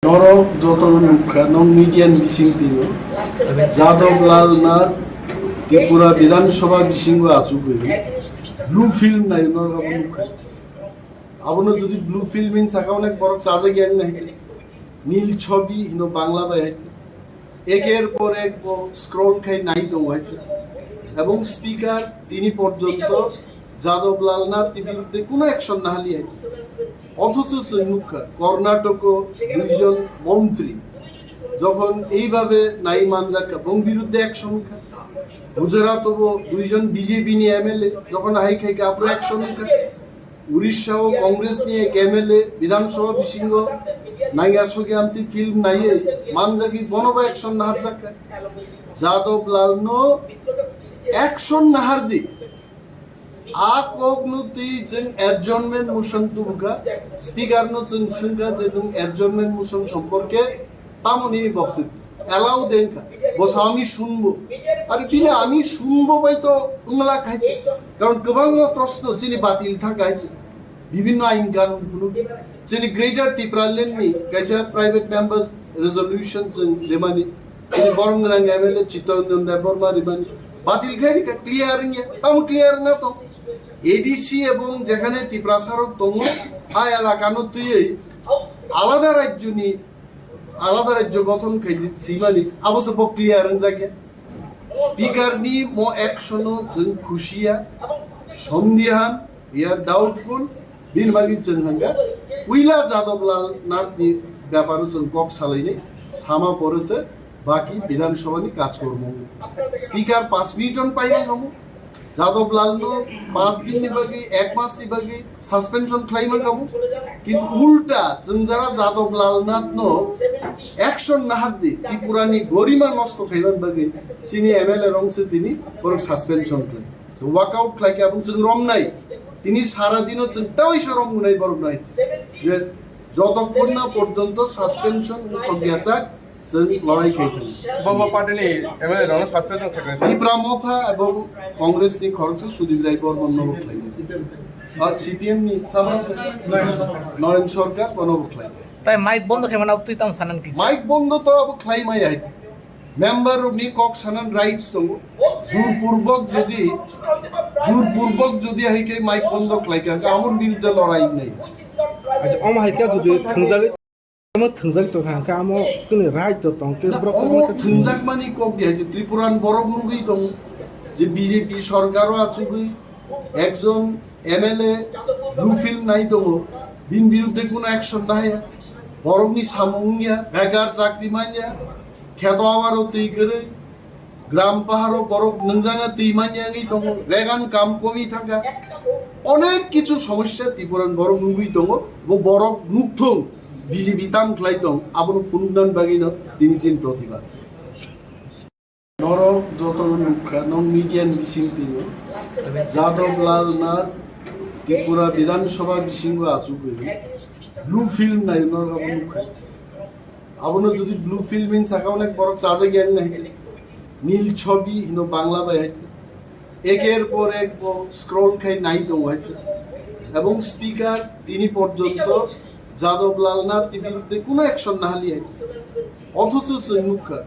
Norok Jotorunukha, non-median Bisingtino, Jadov Lal Nath, Tripura Vidansabha Bisingo Achugu, Blue Film Nai Norabunukha. Abono যদি blue film in থাকা অনেক বড় চার্জে জ্ঞান নাই নীল ছবি ইনো বাংলা বাই একের পর এক স্ক্রল খাই নাই তো হয়েছে এবং স্পিকার তিনি পর্যন্ত যাদব লাল নাথ বিরুদ্ধে কোনো অ্যাকশন না হালি আছে অথচ মুখ্যা কর্ণাটক দুইজন মন্ত্রী যখন এইভাবে নাই মানজাক এবং বিরুদ্ধে অ্যাকশন খায় গুজরাট দুইজন বিজেপি নিয়ে এমএলএ যখন হাই খাই আপনি অ্যাকশন খায় উড়িষ্যা ও কংগ্রেস নিয়ে এমএলএ বিধানসভা বিসিংহ নাইয়া সঙ্গে আমতি ফিল্ম নাইয়ে মানজাগি বনবা অ্যাকশন নাহার জাকায় যাদব লাল নো অ্যাকশন নাহার দি আকগনুতি जों adjournment motion Tuga speaker no जों सिंगा जों एडजर्नमेंट मोशन সম্পর্কে তামনি বক্তব্য এলাও দেনকা বস আমি শুনবো আর বিনা আমি শুনবো বাই তো উংলা খাইছে কারণ গোবাং প্রশ্ন যিনি বাতিল থাকাইছে বিভিন্ন আইন কানুন গুলো যিনি গ্রেটার ত্রিপুরা লেননি কাইসা প্রাইভেট মেম্বার্স রেজলিউশন जों যেমানি তিনি বরংরাং এমএলএ চিত্তরঞ্জন দেববর্মা রিবান বাতিল খাইরি ক্লিয়ারিং তাম ক্লিয়ার না তো এডিসি এবং যেখানে ত্রিপ্রাসারক তম আয় এলাকানো তুই আলাদা রাজ্য গঠন খাই সিমানি আবশ্য ক্লিয়ার জায়গা স্পিকার নি মো অ্যাকশন जों খুশিয়া সন্দেহান ইয়ার ডাউটফুল বিনবাগি जों হাঙ্গা উইলা যাদব লাল নাথ নি ব্যাপারে जों কক সালাইনি সামা পড়েছে বাকি বিধানসভানি কাজকর্ম স্পিকার 5 মিনিট পাইনা নমু যাদব লাল নো 5 দিন নিবাগি 1 মাস নিবাগি সাসপেনশন ক্লাইম কামু কিন্তু উল্টা जों যারা যাদব লাল নাথ নো অ্যাকশন নাহার দি ত্রিপুরানি গরিমা নষ্ট খাইবান বাগি চিনি এমএলএ রংসে তিনি পর সাসপেনশন ক্লাইম সো ওয়াকআউট ক্লাইকে এবং जों রম নাই তিনি সারা দিনও চিন্তাই শরম গুনাই বড় নাই যে যতক্ষণ না পর্যন্ত সাসপেনশন হগিয়াসা जों লড়াই খাইতেন বাবা পার্টি এমএলএ রং সাসপেনশন থাকে ত্রিপুরা মথা এবং কংগ্রেস নি খরচ সুদীপ রায় বর্মন নবক লাগে আর সিপিএম নি নরেন সরকার বনবক লাগে তাই মাইক বন্ধ খাই মানে তুই তাম সানান কি মাইক বন্ধ তো আব খাই মাই আইতে মেম্বার নি কক সানান রাইটস তো জোরপূর্বক যদি হাইকে মাইক বন্ধ লাগে আমার বিরুদ্ধে লড়াই নাই আচ্ছা অম হাইকা যদি থংজাগে थंजाक तो हांका आमो तने राइट तो तंके ब्रक थंजाक मानी কক গে ত্রিপুরান বড় মুগি তো যে বিজেপি সরকারও আছে কই একজন এমএলএ ব্লু ফিল্ম নাই তো বিন বিরুদ্ধে কোনো অ্যাকশন নাই বরংনি সামুঙ্গিয়া বেকার চাকরি মাইয়া খেতো আবারও তুই করে গ্রাম পাহাড়ও বড় নঞ্জানা তুই মাইয়া নেই তো রেগান কাম কমি থাকা অনেক কিছু সমস্যা ত্রিপুরান বড় মুগি তো এবং বড় মুক্ত বিজেপি তাম ক্লাইতং আবনো ফুনদান বাগিন তিনি চিন প্রতিবাদ নরক যতরুনুখা নন মিডিয়ান বিসিংতিনো যাদব লাল নাথ ত্রিপুরা বিধানসভা বিসিংহ আচুগু ব্লু ফিল্ম নাই নরগাবনুখা আবনো যদি ব্লু ফিল্ম ইন থাকা অনেক বড় চার্জে জ্ঞান নাই নীল ছবি ইনো বাংলা বাই একের পর এক স্ক্রল খাই নাই তো হয়েছে এবং স্পিকার তিনি পর্যন্ত যাদব লাল নাথ বিরুদ্ধে কোনো অ্যাকশন না হালি আছে অথচ মুখ্যা